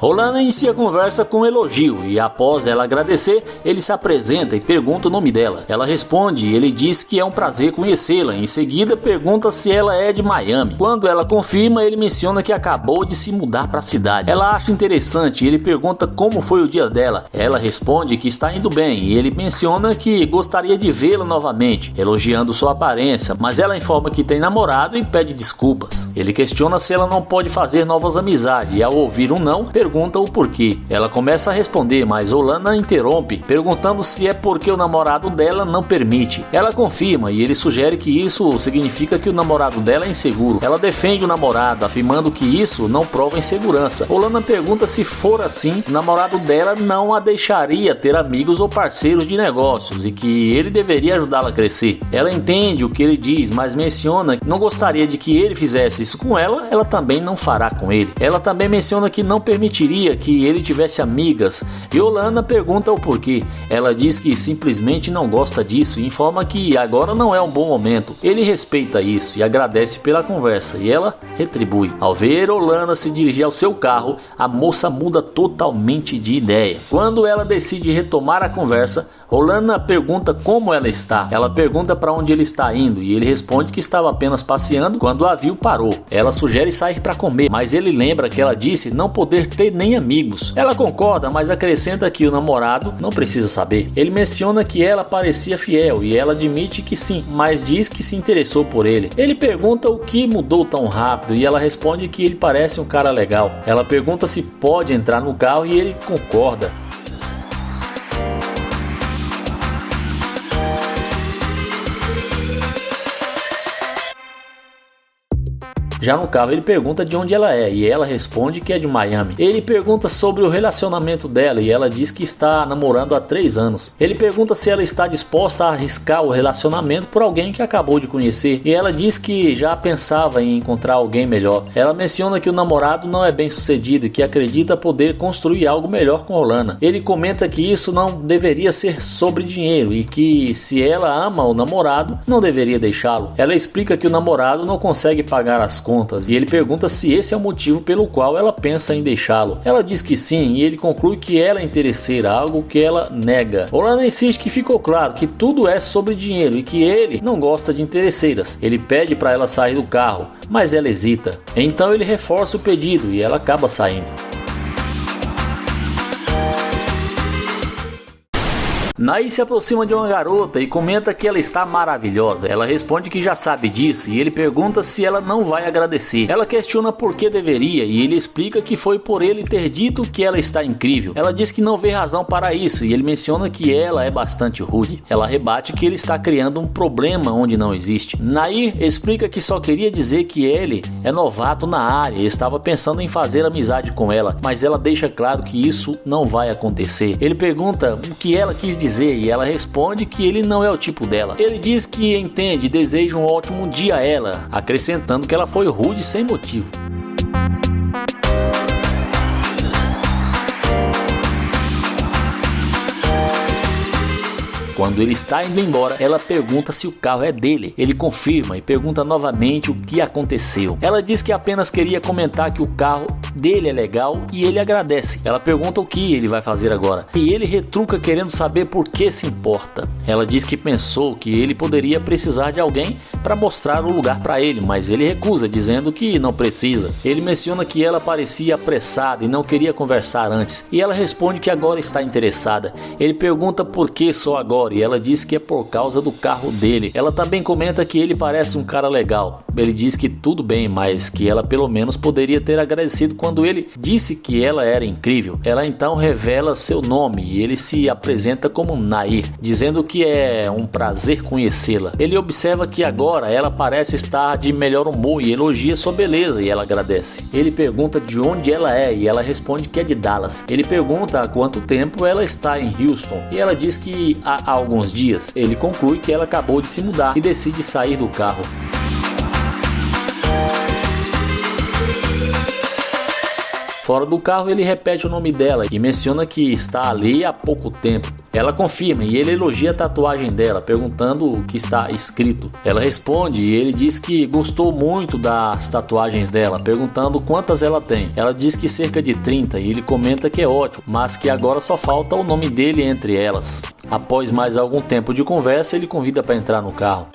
Rolana inicia a conversa com um elogio e após ela agradecer, ele se apresenta e pergunta o nome dela. Ela responde e ele diz que é um prazer conhecê-la. Em seguida pergunta se ela é de Miami. Quando ela confirma, ele menciona que acabou de se mudar para a cidade. Ela acha interessante e ele pergunta como foi o dia dela. Ela responde que está indo bem e ele menciona que gostaria de vê-la novamente, elogiando sua aparência, mas ela informa que tem namorado e pede desculpas. Ele questiona se ela não pode fazer novas amizades e ao ouvir um não, pergunta o porquê. Ela começa a responder, mas Rolana interrompe, perguntando se é porque o namorado dela não permite. Ela confirma e ele sugere que isso significa que o namorado dela é inseguro. Ela defende o namorado, afirmando que isso não prova insegurança. Rolana pergunta se for assim, o namorado dela não a deixaria ter amigos ou parceiros de negócios e que ele deveria ajudá-la a crescer. Ela entende o que ele diz, mas menciona que não gostaria de que ele fizesse isso com ela, ela também não fará com ele. Ela também menciona que não permitiria que ele tivesse amigas e Rolana pergunta o porquê. Ela diz que simplesmente não gosta disso e informa que agora não é um bom momento. Ele respeita isso e agradece pela conversa e ela retribui. Ao ver Rolana se dirigir ao seu carro, a moça muda totalmente de ideia. Quando ela decide retomar a conversa, Rolana pergunta como ela está. Ela pergunta para onde ele está indo e ele responde que estava apenas passeando quando o avião parou. Ela sugere sair para comer, mas ele lembra que ela disse não poder ter nem amigos. Ela concorda, mas acrescenta que o namorado não precisa saber. Ele menciona que ela parecia fiel e ela admite que sim, mas diz que se interessou por ele. Ele pergunta o que mudou tão rápido e ela responde que ele parece um cara legal. Ela pergunta se pode entrar no carro e ele concorda. Já no carro ele pergunta de onde ela é e ela responde que é de Miami. Ele pergunta sobre o relacionamento dela e ela diz que está namorando há 3 anos. Ele pergunta se ela está disposta a arriscar o relacionamento por alguém que acabou de conhecer e ela diz que já pensava em encontrar alguém melhor. Ela menciona que o namorado não é bem sucedido e que acredita poder construir algo melhor com Rolana. Ele comenta que isso não deveria ser sobre dinheiro e que se ela ama o namorado, não deveria deixá-lo. Ela explica que o namorado não consegue pagar as contas e ele pergunta se esse é o motivo pelo qual ela pensa em deixá-lo. Ela diz que sim e ele conclui que ela é interesseira, algo que ela nega. Rolana insiste que ficou claro que tudo é sobre dinheiro e que ele não gosta de interesseiras. Ele pede para ela sair do carro, mas ela hesita. Então ele reforça o pedido e ela acaba saindo. Nair se aproxima de uma garota e comenta que ela está maravilhosa. Ela responde que já sabe disso e ele pergunta se ela não vai agradecer. Ela questiona por que deveria e ele explica que foi por ele ter dito que ela está incrível. Ela diz que não vê razão para isso e ele menciona que ela é bastante rude. Ela rebate que ele está criando um problema onde não existe. Nair explica que só queria dizer que ele é novato na área e estava pensando em fazer amizade com ela, mas ela deixa claro que isso não vai acontecer. Ele pergunta o que ela quis dizer e ela responde que ele não é o tipo dela. Ele diz que entende e deseja um ótimo dia a ela, acrescentando que ela foi rude sem motivo. Quando ele está indo embora, ela pergunta se o carro é dele. Ele confirma e pergunta novamente o que aconteceu. Ela diz que apenas queria comentar que o carro dele é legal e ele agradece. Ela pergunta o que ele vai fazer agora e ele retruca querendo saber por que se importa. Ela diz que pensou que ele poderia precisar de alguém para mostrar o lugar para ele, mas ele recusa, dizendo que não precisa. Ele menciona que ela parecia apressada e não queria conversar antes e ela responde que agora está interessada. Ele pergunta por que só agora e ela diz que é por causa do carro dele. Ela também comenta que ele parece um cara legal. Ele diz que tudo bem, mas que ela pelo menos poderia ter agradecido quando ele disse que ela era incrível. Ela então revela seu nome e ele se apresenta como Nair, dizendo que é um prazer conhecê-la. Ele observa que agora ela parece estar de melhor humor e elogia sua beleza e ela agradece. Ele pergunta de onde ela é e ela responde que é de Dallas. Ele pergunta há quanto tempo ela está em Houston e ela diz que há alguns dias. Ele conclui que ela acabou de se mudar e decide sair do carro. Fora do carro, ele repete o nome dela e menciona que está ali há pouco tempo. Ela confirma e ele elogia a tatuagem dela, perguntando o que está escrito. Ela responde e ele diz que gostou muito das tatuagens dela, perguntando quantas ela tem. Ela diz que cerca de 30 e ele comenta que é ótimo, mas que agora só falta o nome dele entre elas. Após mais algum tempo de conversa, ele convida para entrar no carro.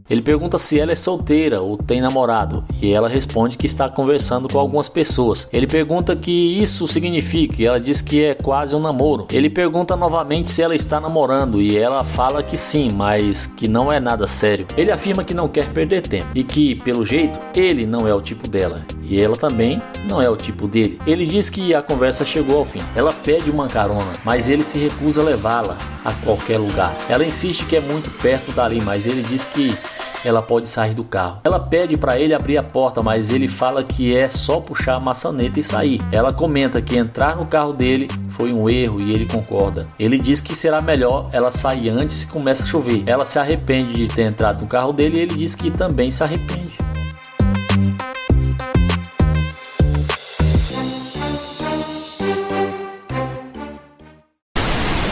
Ele pergunta se ela é solteira ou tem namorado e ela responde que está conversando com algumas pessoas. Ele pergunta o que isso significa e ela diz que é quase um namoro. Ele pergunta novamente se ela está namorando e ela fala que sim, mas que não é nada sério. Ele afirma que não quer perder tempo e que, pelo jeito, ele não é o tipo dela e ela também não é o tipo dele. Ele diz que a conversa chegou ao fim. Ela pede uma carona, mas ele se recusa a levá-la a qualquer lugar. Ela insiste que é muito perto dali, mas ele diz que ela pode sair do carro. Ela pede para ele abrir a porta, mas ele fala que é só puxar a maçaneta e sair. Ela comenta que entrar no carro dele foi um erro e ele concorda. Ele diz que será melhor ela sair antes que comece a chover. Ela se arrepende de ter entrado no carro dele e ele diz que também se arrepende.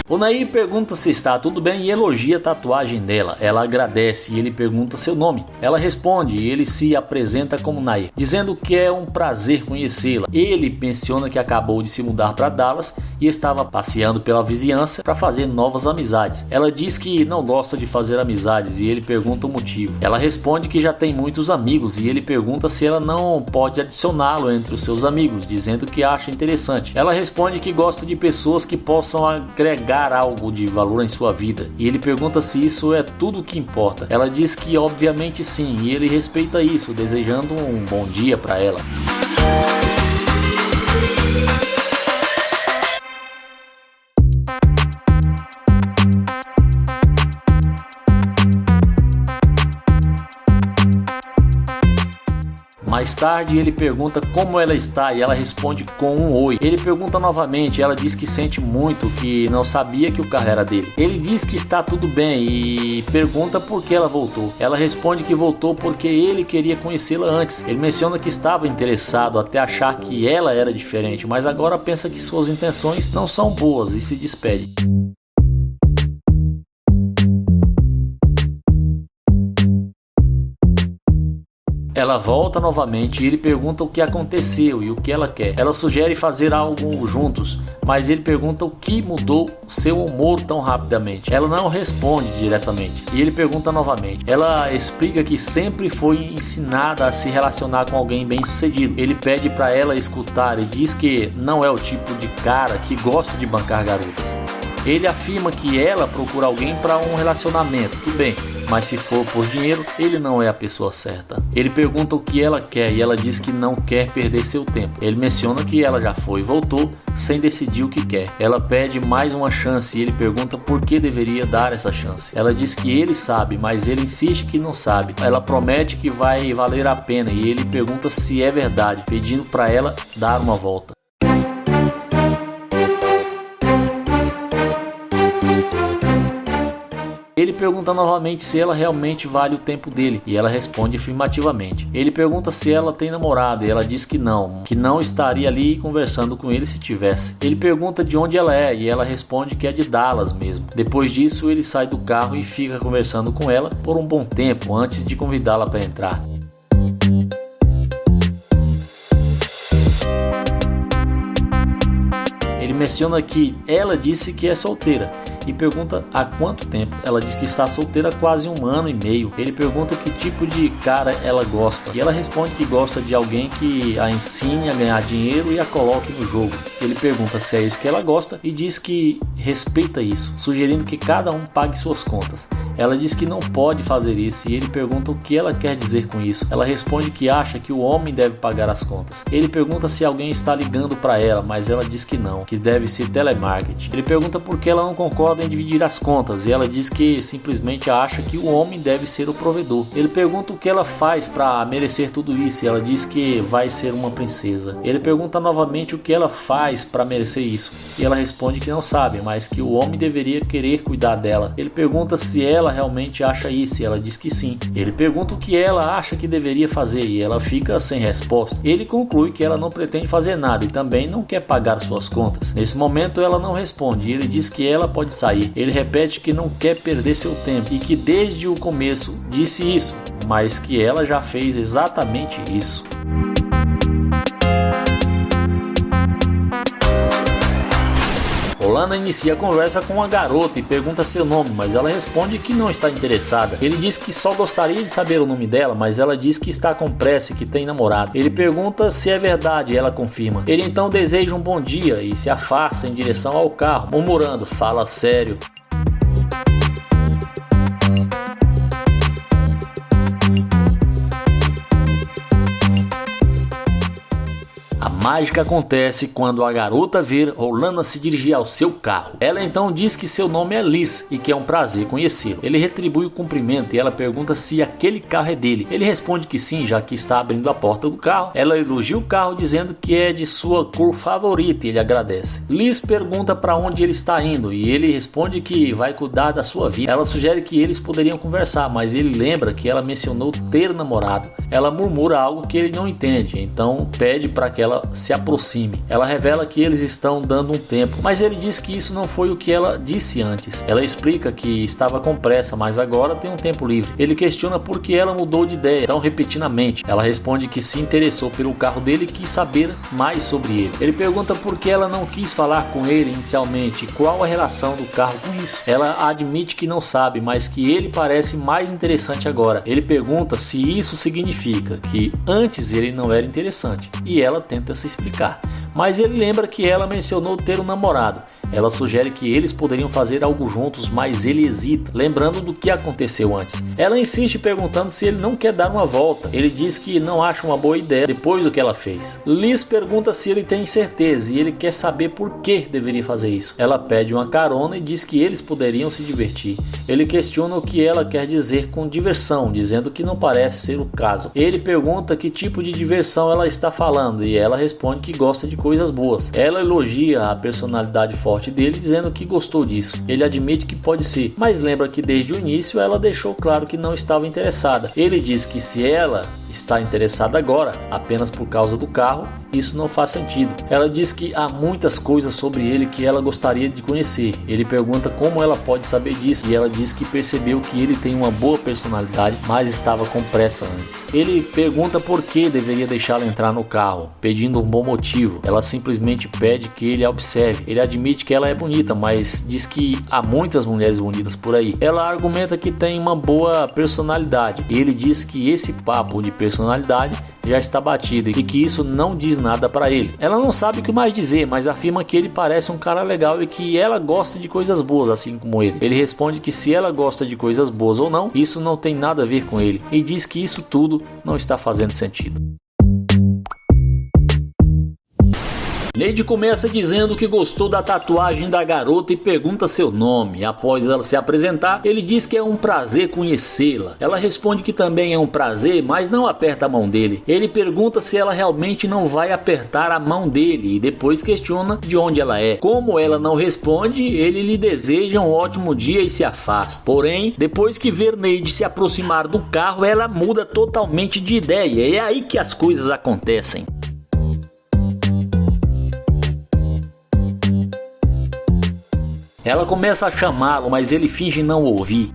O Nair pergunta se está tudo bem e elogia a tatuagem dela. Ela agradece e ele pergunta seu nome. Ela responde e ele se apresenta como Nair, dizendo que é um prazer conhecê-la. Ele menciona que acabou de se mudar para Dallas e estava passeando pela vizinhança para fazer novas amizades. Ela diz que não gosta de fazer amizades e ele pergunta o motivo. Ela responde que já tem muitos amigos e ele pergunta se ela não pode adicioná-lo entre os seus amigos, dizendo que acha interessante. Ela responde que gosta de pessoas que possam agregar algo de valor em sua vida e ele pergunta se isso é tudo o que importa. Ela diz que obviamente sim e ele respeita isso, desejando um bom dia para ela. Mais tarde ele pergunta como ela está e ela responde com um oi. Ele pergunta novamente, ela diz que sente muito, que não sabia que o carro era dele. Ele diz que está tudo bem e pergunta por que ela voltou. Ela responde que voltou porque ele queria conhecê-la antes. Ele menciona que estava interessado até achar que ela era diferente, mas agora pensa que suas intenções não são boas e se despede. Ela volta novamente e ele pergunta o que aconteceu e o que ela quer. Ela sugere fazer algo juntos, mas ele pergunta o que mudou seu humor tão rapidamente. Ela não responde diretamente e ele pergunta novamente. Ela explica que sempre foi ensinada a se relacionar com alguém bem sucedido. Ele pede para ela escutar e diz que não é o tipo de cara que gosta de bancar garotas. Ele afirma que ela procura alguém para um relacionamento, tudo bem, mas se for por dinheiro, ele não é a pessoa certa. Ele pergunta o que ela quer e ela diz que não quer perder seu tempo. Ele menciona que ela já foi e voltou sem decidir o que quer. Ela pede mais uma chance e ele pergunta por que deveria dar essa chance. Ela diz que ele sabe, mas ele insiste que não sabe. Ela promete que vai valer a pena e ele pergunta se é verdade, pedindo para ela dar uma volta. Ele pergunta novamente se ela realmente vale o tempo dele e ela responde afirmativamente. Ele pergunta se ela tem namorado e ela diz que não estaria ali conversando com ele se tivesse. Ele pergunta de onde ela é e ela responde que é de Dallas mesmo. Depois disso ele sai do carro e fica conversando com ela por um bom tempo antes de convidá-la para entrar. Ele menciona que ela disse que é solteira e pergunta há quanto tempo. Ela diz que está solteira há quase 1 ano e meio. Ele pergunta que tipo de cara ela gosta e ela responde que gosta de alguém que a ensine a ganhar dinheiro e a coloque no jogo. Ele pergunta se é isso que ela gosta e diz que respeita isso, sugerindo que cada um pague suas contas. Ela diz que não pode fazer isso e ele pergunta o que ela quer dizer com isso. Ela responde que acha que o homem deve pagar as contas. Ele pergunta se alguém está ligando para ela, mas ela diz que não, que deve ser telemarketing. Ele pergunta por que ela não concorda em dividir as contas e ela diz que simplesmente acha que o homem deve ser o provedor. Ele pergunta o que ela faz para merecer tudo isso e ela diz que vai ser uma princesa. Ele pergunta novamente o que ela faz para merecer isso e ela responde que não sabe, mas que o homem deveria querer cuidar dela. Ele pergunta se ela realmente acha isso e ela diz que sim. Ele pergunta o que ela acha que deveria fazer e ela fica sem resposta. Ele conclui que ela não pretende fazer nada e também não quer pagar suas contas. Nesse momento ela não responde e ele diz que ela pode sair. Ele repete que não quer perder seu tempo e que desde o começo disse isso, mas que ela já fez exatamente isso. Orlando inicia a conversa com a garota e pergunta seu nome, mas ela responde que não está interessada. Ele diz que só gostaria de saber o nome dela, mas ela diz que está com pressa e que tem namorado. Ele pergunta se é verdade e ela confirma. Ele então deseja um bom dia e se afasta em direção ao carro, murmurando: "Fala sério." A mágica acontece quando a garota vê Orlando se dirigir ao seu carro. Ela então diz que seu nome é Liz e que é um prazer conhecê-lo. Ele retribui o cumprimento e ela pergunta se aquele carro é dele. Ele responde que sim, já que está abrindo a porta do carro. Ela elogia o carro dizendo que é de sua cor favorita e ele agradece. Liz pergunta para onde ele está indo e ele responde que vai cuidar da sua vida. Ela sugere que eles poderiam conversar, mas ele lembra que ela mencionou ter namorado. Ela murmura algo que ele não entende, então pede para que ela se aproxime. Ela revela que eles estão dando um tempo, mas ele diz que isso não foi o que ela disse antes. Ela explica que estava com pressa, mas agora tem um tempo livre. Ele questiona por que ela mudou de ideia tão repentinamente. Ela responde que se interessou pelo carro dele e quis saber mais sobre ele. Ele pergunta por que ela não quis falar com ele inicialmente e qual a relação do carro com isso. Ela admite que não sabe, mas que ele parece mais interessante agora. Ele pergunta se isso significa que antes ele não era interessante e ela tenta se explicar, mas ele lembra que ela mencionou ter um namorado. Ela sugere que eles poderiam fazer algo juntos, mas ele hesita, lembrando do que aconteceu antes. Ela insiste perguntando se ele não quer dar uma volta. Ele diz que não acha uma boa ideia depois do que ela fez. Liz pergunta se ele tem certeza e ele quer saber por que deveria fazer isso. Ela pede uma carona e diz que eles poderiam se divertir. Ele questiona o que ela quer dizer com diversão, dizendo que não parece ser o caso. Ele pergunta que tipo de diversão ela está falando e ela responde que gosta de coisas boas. Ela elogia a personalidade forte dele, dizendo que gostou disso. Ele admite que pode ser, mas lembra que desde o início ela deixou claro que não estava interessada. Ele diz que se ela está interessada agora apenas por causa do carro, isso não faz sentido. Ela diz que há muitas coisas sobre ele que ela gostaria de conhecer. Ele pergunta como ela pode saber disso e ela diz que percebeu que ele tem uma boa personalidade, mas estava com pressa antes. Ele pergunta por que deveria deixá-la entrar no carro, pedindo um bom motivo. Ela simplesmente pede que ele a observe. Ele admite que ela é bonita, mas diz que há muitas mulheres bonitas por aí. Ela argumenta que tem uma boa personalidade e ele diz que esse papo de personalidade já está batido e que isso não diz nada para ele. Ela não sabe o que mais dizer, mas afirma que ele parece um cara legal e que ela gosta de coisas boas assim como ele. Ele responde que se ela gosta de coisas boas ou não, isso não tem nada a ver com ele e diz que isso tudo não está fazendo sentido. Lady começa dizendo que gostou da tatuagem da garota e pergunta seu nome. Após ela se apresentar, ele diz que é um prazer conhecê-la. Ela responde que também é um prazer, mas não aperta a mão dele. Ele pergunta se ela realmente não vai apertar a mão dele e depois questiona de onde ela é. Como ela não responde, ele lhe deseja um ótimo dia e se afasta. Porém, depois que vê Lady se aproximar do carro, ela muda totalmente de ideia. É aí que as coisas acontecem. Ela começa a chamá-lo, mas ele finge não ouvir.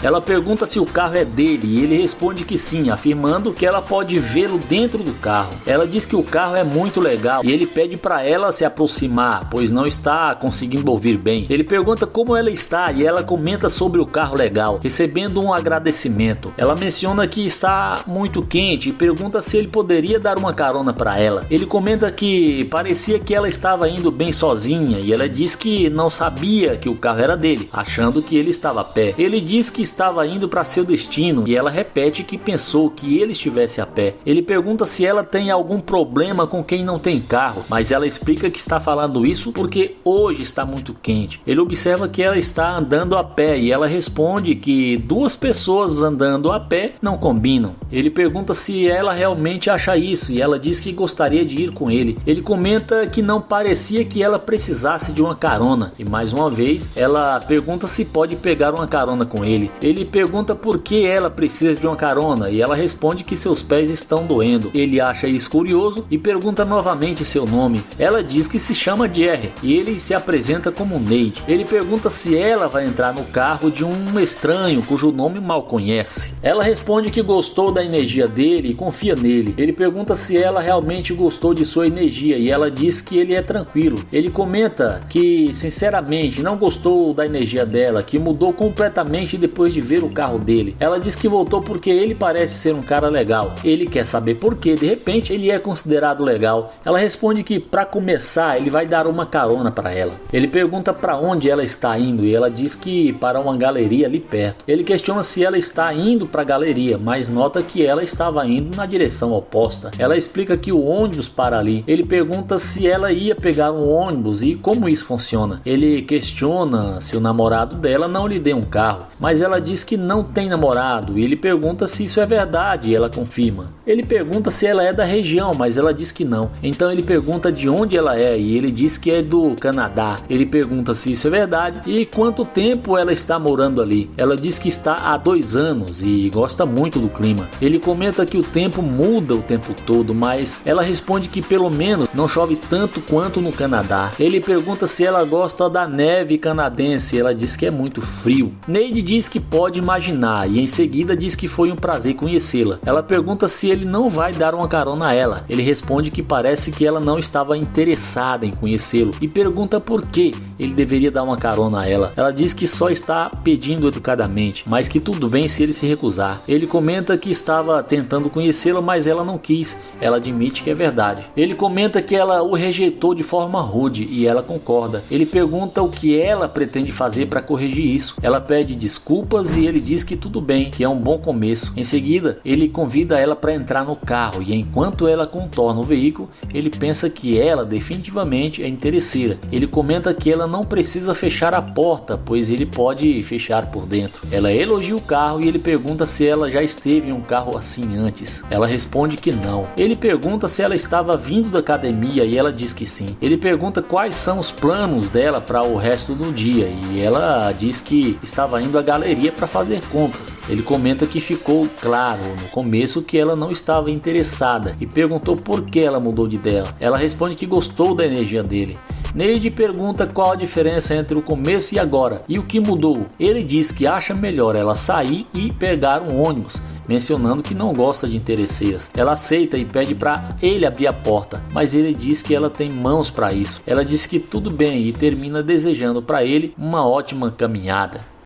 Ela pergunta se o carro é dele e ele responde que sim, afirmando que ela pode vê-lo dentro do carro. Ela diz que o carro é muito legal e ele pede para ela se aproximar, pois não está conseguindo ouvir bem. Ele pergunta como ela está e ela comenta sobre o carro legal, recebendo um agradecimento. Ela menciona que está muito quente e pergunta se ele poderia dar uma carona para ela. Ele comenta que parecia que ela estava indo bem sozinha e ela diz que não sabia que o carro era dele, achando que ele estava a pé. Ele diz que estava indo para seu destino e ela repete que pensou que ele estivesse a pé. Ele pergunta se ela tem algum problema com quem não tem carro, mas ela explica que está falando isso porque hoje está muito quente. Ele observa que ela está andando a pé e ela responde que duas pessoas andando a pé não combinam. Ele pergunta se ela realmente acha isso e ela diz que gostaria de ir com ele. Ele comenta que não parecia que ela precisasse de uma carona e mais uma vez ela pergunta se pode pegar uma carona com ele. Ele pergunta por que ela precisa de uma carona e ela responde que seus pés estão doendo. Ele acha isso curioso e pergunta novamente seu nome. Ela diz que se chama Jerry e ele se apresenta como Nate. Ele pergunta se ela vai entrar no carro de um estranho cujo nome mal conhece. Ela responde que gostou da energia dele e confia nele. Ele pergunta se ela realmente gostou de sua energia e ela diz que ele é tranquilo. Ele comenta que sinceramente não gostou da energia dela, que mudou completamente depois de ver o carro dele. Ela diz que voltou porque ele parece ser um cara legal. Ele quer saber por que de repente ele é considerado legal. Ela responde que para começar ele vai dar uma carona para ela. Ele pergunta para onde ela está indo e ela diz que para uma galeria ali perto. Ele questiona se ela está indo para a galeria, mas nota que ela estava indo na direção oposta. Ela explica que o ônibus para ali. Ele pergunta se ela ia pegar um ônibus e como isso funciona. Ele questiona se o namorado dela não lhe deu um carro, mas ela diz que não tem namorado e ele pergunta se isso é verdade e ela confirma. Ele pergunta se ela é da região, mas ela diz que não. Então ele pergunta de onde ela é e ele diz que é do Canadá. Ele pergunta se isso é verdade e quanto tempo ela está morando ali. Ela diz que está há 2 anos e gosta muito do clima. Ele comenta que o tempo muda o tempo todo, mas ela responde que pelo menos não chove tanto quanto no Canadá. Ele pergunta se ela gosta da neve canadense. Ela diz que é muito frio. Neide diz que pode imaginar e em seguida diz que foi um prazer conhecê-la. Ela pergunta se ele não vai dar uma carona a ela. Ele responde que parece que ela não estava interessada em conhecê-lo e pergunta por que ele deveria dar uma carona a ela. Ela diz que só está pedindo educadamente, mas que tudo bem se ele se recusar. Ele comenta que estava tentando conhecê-la, mas ela não quis. Ela admite que é verdade. Ele comenta que ela o rejeitou de forma rude e ela concorda. Ele pergunta o que ela pretende fazer para corrigir isso. Ela pede desculpas e ele diz que tudo bem, que é um bom começo. Em seguida, ele convida ela para entrar no carro e enquanto ela contorna o veículo, ele pensa que ela definitivamente é interesseira. Ele comenta que ela não precisa fechar a porta, pois ele pode fechar por dentro. Ela elogia o carro e ele pergunta se ela já esteve em um carro assim antes. Ela responde que não. Ele pergunta se ela estava vindo da academia e ela diz que sim. Ele pergunta quais são os planos dela para o resto do dia e ela diz que estava indo à galeria para fazer compras. Ele comenta que ficou claro no começo que ela não estava interessada e perguntou por que ela mudou de ideia. Ela responde que gostou da energia dele. Neide pergunta qual a diferença entre o começo e agora e o que mudou. Ele diz que acha melhor ela sair e pegar um ônibus, mencionando que não gosta de interesseiras. Ela aceita e pede para ele abrir a porta, mas ele diz que ela tem mãos para isso. Ela diz que tudo bem e termina desejando para ele uma ótima caminhada.